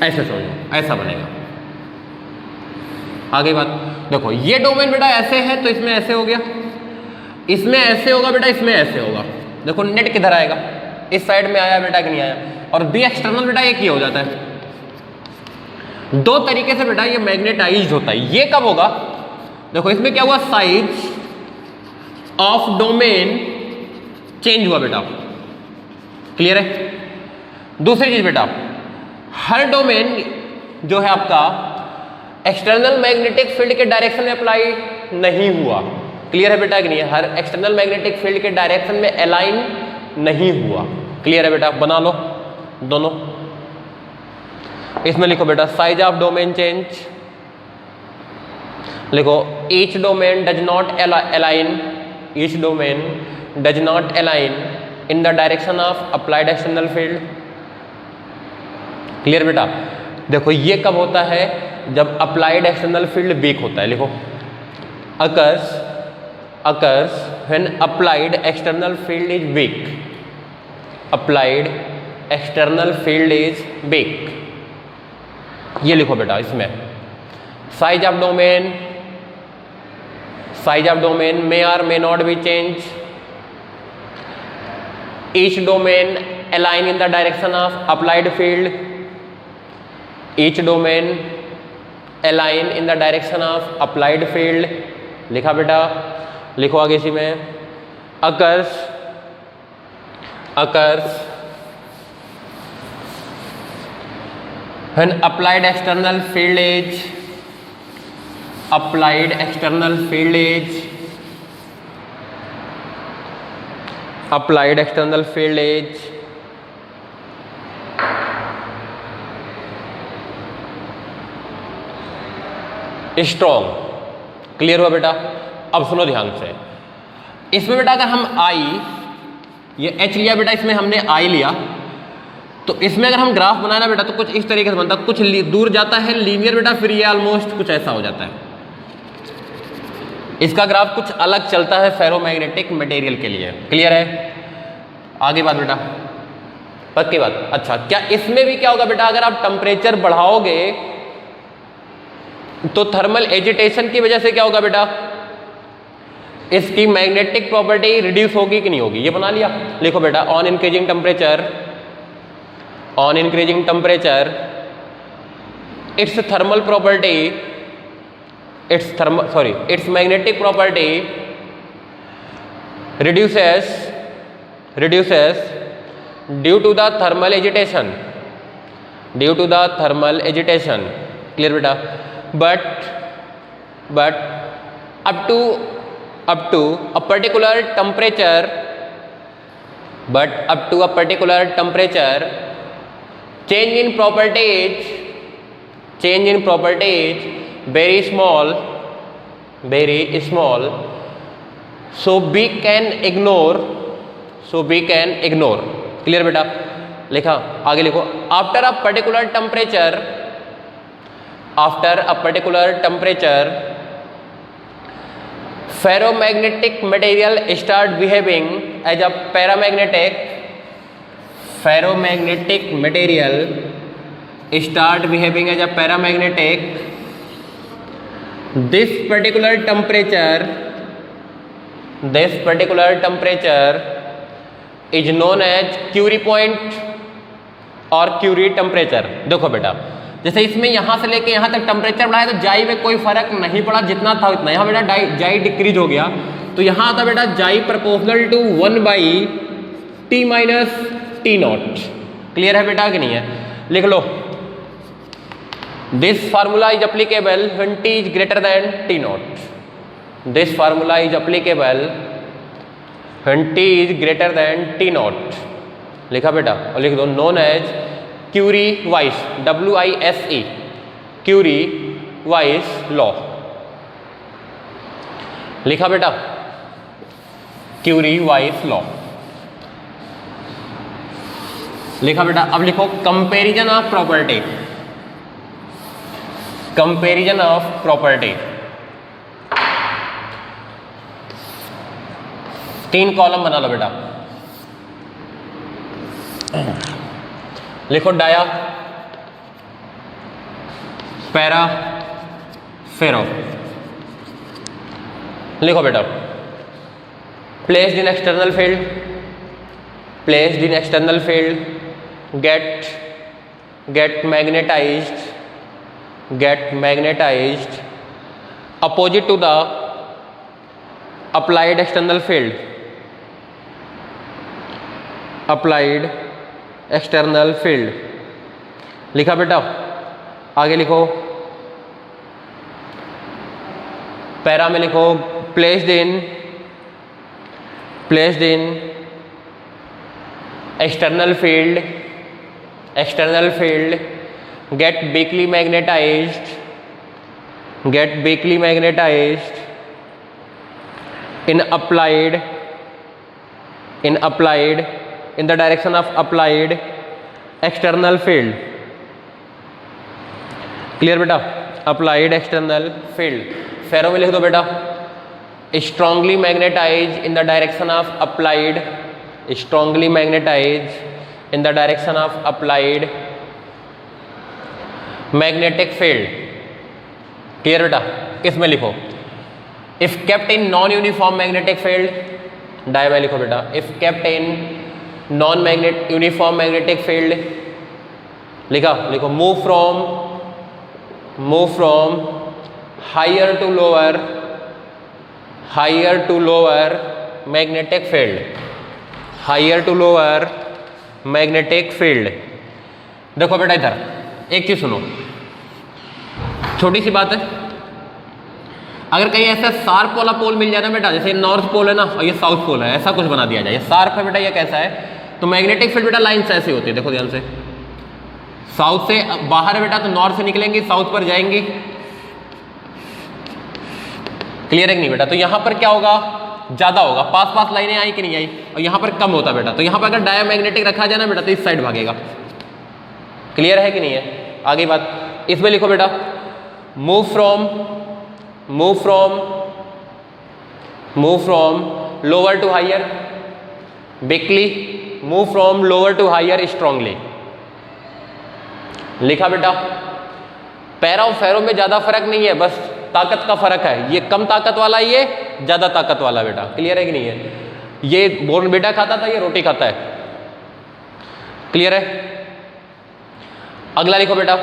ऐसे समझो, ऐसा बनेगा। आगे बात देखो, ये डोमेन बेटा ऐसे है तो इसमें ऐसे हो गया, इसमें ऐसे होगा बेटा, इसमें ऐसे होगा। देखो नेट किधर आएगा, इस साइड में आया बेटा कि नहीं आया, और बी एक्सटर्नल बेटा एक ही हो जाता है। 2 तरीके से बेटा ये मैग्नेटाइज्ड होता है। ये कब होगा, देखो इसमें क्या हुआ, साइज ऑफ डोमेन चेंज हुआ बेटा। क्लियर है? दूसरी चीज बेटा, हर डोमेन जो है आपका एक्सटर्नल मैग्नेटिक फील्ड के डायरेक्शन में अप्लाई नहीं हुआ। क्लियर है बेटा कि नहीं? हर एक्सटर्नल मैग्नेटिक फील्ड के डायरेक्शन में अलाइन नहीं हुआ। क्लियर है बेटा? बना लो दोनों। इसमें लिखो बेटा, साइज ऑफ डोमेन चेंज, लिखो each domain does not align in the direction of applied external field. Clear बेटा? देखो ये कब होता है, जब अप्लाइड एक्सटर्नल फील्ड वीक होता है। लिखो occurs when applied external field is weak. Applied external field is weak. ये लिखो बेटा इसमें, size of domain may or may not be changed. Each domain align in the direction of applied field. Each domain align in the direction of applied field. लिखा बेटा? लिखो आगे इसी में, occurs when applied external field is strong. Clear हुआ बेटा? अब सुनो ध्यान से, इसमें बेटा अगर हम आई, ये एच लिया बेटा, इसमें हमने आई लिया, तो इसमें अगर हम ग्राफ बनाए ना बेटा तो कुछ इस तरीके से बनता, कुछ दूर जाता है लीनियर बेटा, फिर ये ऑलमोस्ट कुछ ऐसा हो जाता है। इसका ग्राफ कुछ अलग चलता है फेरोमैग्नेटिक मटेरियल के लिए। क्लियर है? आगे बात बेटा, पक्की बात। अच्छा, क्या इसमें भी क्या होगा बेटा, अगर आप टेम्परेचर बढ़ाओगे तो थर्मल एजिटेशन की वजह से क्या होगा बेटा, इसकी मैग्नेटिक प्रॉपर्टी रिड्यूस होगी कि नहीं होगी, ये बना लिया। लिखो बेटा, on increasing temperature it's thermal property, its magnetic property reduces due to the thermal agitation, clear beta, but up to a particular temperature, change in properties very small, so we can ignore, clear बेटा। लिखा, आगे लिखो, after a particular temperature ferromagnetic material start behaving as a paramagnetic, this particular temperature is known as Curie point और Curie temperature। देखो बेटा, जैसे इसमें यहाँ से लेके यहाँ तक टेम्परेचर बढ़ाया तो जाई में कोई फर्क नहीं पड़ा, जितना था उतना। यहाँ बेटा जाई डिक्रीज हो गया, तो यहाँ आता बेटा जाई proportional to 1/T - T0। Clear है बेटा कि नहीं है? लिख लो, this formula is applicable when T is greater than T0, लिखा बेटा, और लिख दो known as Curie-Weiss, WISE, Curie-Weiss law। लिखा बेटा, Curie-Weiss law लिखा बेटा। अब लिखो कंपैरिजन ऑफ प्रॉपर्टी, 3 कॉलम बना लो बेटा। लिखो डाया, पैरा, फेरो। लिखो बेटा, placed in external field get magnetized opposite to the applied external field, लिखा बेटा। आगे लिखो, पैरा में लिखो placed in external field get weakly magnetized in the direction of applied external field। क्लियर बेटा, applied external field। फेरो में लिख दो बेटा, strongly magnetized in the direction of applied magnetic field। क्लियर बेटा, इसमें लिखो if kept in non-uniform magnetic field, dia में लिखो बेटा if kept in non-uniform magnetic field, लिखो move from higher to lower magnetic field, देखो बेटा इधर एक चीज सुनो, छोटी सी बात है। अगर कहीं ऐसा शार्प वाला पोल मिल जाए ना बेटा, जैसे नॉर्थ पोल है ना और ये साउथ पोल है, ऐसा कुछ बना दिया जाए, ये शार्प है बेटा, ये कैसा है, तो मैग्नेटिक फील्ड बेटा लाइन्स ऐसी होती है, देखो ध्यान से, साउथ से बाहर है बेटा तो नॉर्थ से निकलेंगे, साउथ पर जाएंगे। क्लियर है कि नहीं बेटा? तो यहाँ पर क्या होगा, ज्यादा होगा, पास लाइनें आई कि नहीं आई, और यहाँ पर कम होता बेटा। तो यहाँ पर अगर डायमैग्नेटिक रखा जाए ना बेटा तो इस साइड भागेगा। क्लियर है कि नहीं है? आगे बात, इसमें लिखो बेटा move from lower to higher weakly, move from lower to higher strongly. लिखा बेटा, पैरा और फेरो में ज्यादा फर्क नहीं है, बस ताकत का फर्क है, ये कम ताकत वाला, ये ज़्यादा ताकत वाला बेटा, क्लियर है कि नहीं है? ये बॉर्नवीटा खाता था, ये रोटी खाता है, क्लियर है? अगला लिखो बेटा,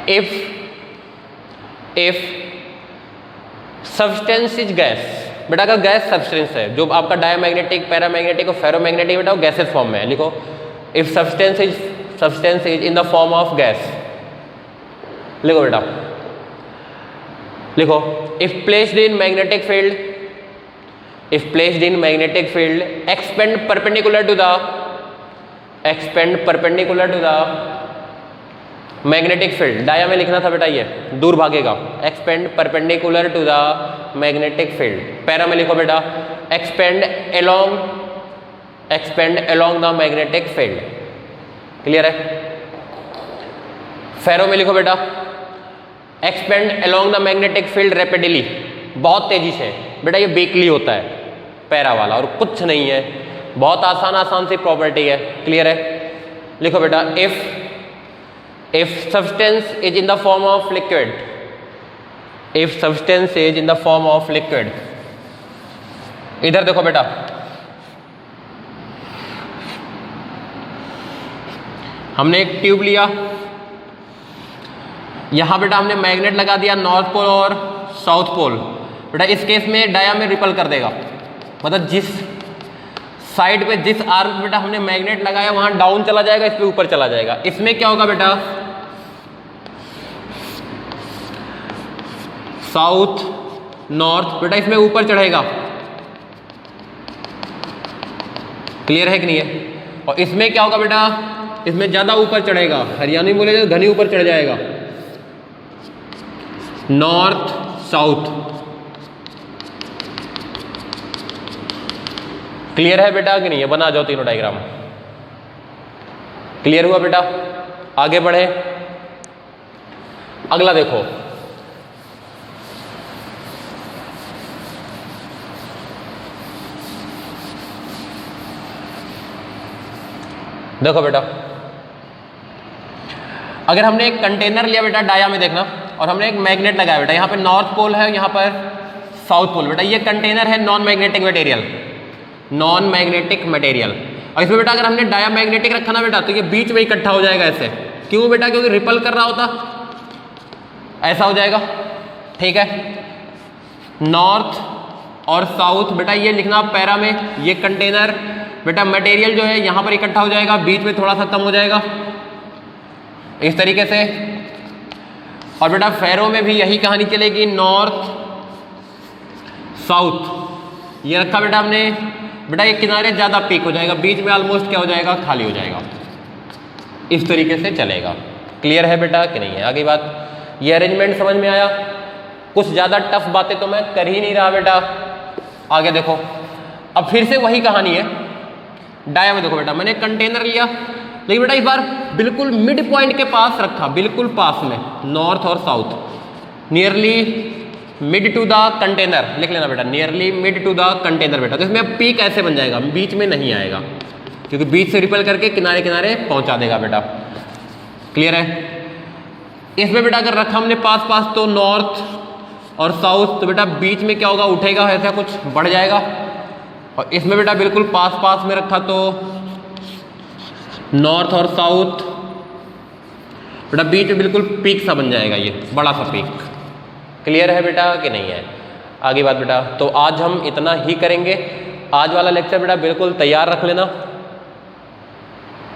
इफ सब्सटेंस इज गैस, बेटा अगर गैस सब्सटेंस है, जो आपका डायमैग्नेटिक, पैरामैग्नेटिक और फेरोमैग्नेटिक बेटा वो गैसेस फॉर्म में है, लिखो if substance is in the form of gas, लिखो बेटा, लिखो if placed in magnetic field, if placed in magnetic field expand perpendicular to the magnetic field, dia में लिखना था बेटा, ये दूर भागेगा, expand perpendicular to the magnetic field, para में लिखो बेटा expand along the magnetic field, clear है? फेरो में लिखो बेटा expand along the magnetic field rapidly, बहुत तेजी से, बेटा ये वीकली होता है पैरा वाला और कुछ नहीं है, बहुत आसान सी प्रॉपर्टी है, क्लियर है? लिखो बेटा if substance is in the form of liquid, if substance is in the form of liquid, इधर देखो बेटा, हमने एक ट्यूब लिया, यहां बेटा हमने मैग्नेट लगा दिया नॉर्थ पोल और साउथ पोल, बेटा इस केस में डाया में रिपल कर देगा, मतलब जिस साइड पे जिस आर्म पे बेटा हमने मैग्नेट लगाया वहां डाउन चला जाएगा, इस पे ऊपर चला जाएगा। इसमें क्या होगा बेटा, साउथ नॉर्थ, बेटा इसमें ऊपर चढ़ेगा, क्लियर है कि नहीं है? और इसमें क्या होगा बेटा, इसमें ज्यादा ऊपर चढ़ेगा, हरियाणवी बोले तो घनी ऊपर चढ़ जाएगा, नॉर्थ साउथ, क्लियर है बेटा कि नहीं है? बना जाओ तीनों डायग्राम, क्लियर हुआ बेटा? आगे बढ़े, अगला देखो, देखो बेटा अगर हमने एक कंटेनर लिया बेटा, डाया में देखना, और हमने एक मैग्नेट लगाया बेटा, यहाँ पे नॉर्थ पोल है, यहाँ पर साउथ पोल, बेटा ये कंटेनर है non magnetic material, non magnetic material, और इसमें बेटा अगर हमने डाया मैग्नेटिक रखा ना बेटा, तो ये बीच में इकट्ठा हो जाएगा ऐसे, क्यों बेटा? क्योंकि रिपल कर रहा होता, ऐसा हो जाएगा, ठीक है? नॉर्थ और साउथ, बेटा ये लिखना पैरा में, ये कंटेनर बेटा मटेरियल जो है यहाँ पर इकट्ठा हो जाएगा, बीच में थोड़ा सा कम हो जाएगा, इस तरीके से। और बेटा फेरो में भी यही कहानी चलेगी, नॉर्थ साउथ, ये रखा बेटा हमने, बेटा ये किनारे ज़्यादा पीक हो जाएगा, बीच में ऑलमोस्ट क्या हो जाएगा, खाली हो जाएगा, इस तरीके से चलेगा, क्लियर है बेटा कि नहीं है? आगे बात, ये अरेंजमेंट समझ में आया? कुछ ज़्यादा टफ बातें तो मैं कर ही नहीं रहा बेटा। आगे देखो, अब फिर से वही कहानी है, डाया में देखो बेटा, मैंने कंटेनर लिया, लेकिन बेटा इस बार बिल्कुल मिड पॉइंट के पास रखा, बिल्कुल पास में, नॉर्थ और south, nearly mid to the container, लिख लेना बेटा, nearly mid to the container बेटा। तो इसमें पीक ऐसे बन जाएगा, बीच में नहीं आएगा, क्योंकि बीच से रिपल करके किनारे किनारे पहुंचा देगा बेटा, क्लियर है? इसमें बेटा अगर रखा हमने पास पास, तो नॉर्थ और साउथ, तो बेटा बीच में क्या होगा, उठेगा, ऐसा कुछ बढ़ जाएगा। और इसमें बेटा बिल्कुल पास पास में रखा, तो नॉर्थ और साउथ, बेटा बीच में बिल्कुल पीक सा बन जाएगा, ये बड़ा सा पीक, क्लियर है बेटा कि नहीं है? आगे बात बेटा, तो आज हम इतना ही करेंगे, आज वाला लेक्चर बेटा बिल्कुल तैयार रख लेना।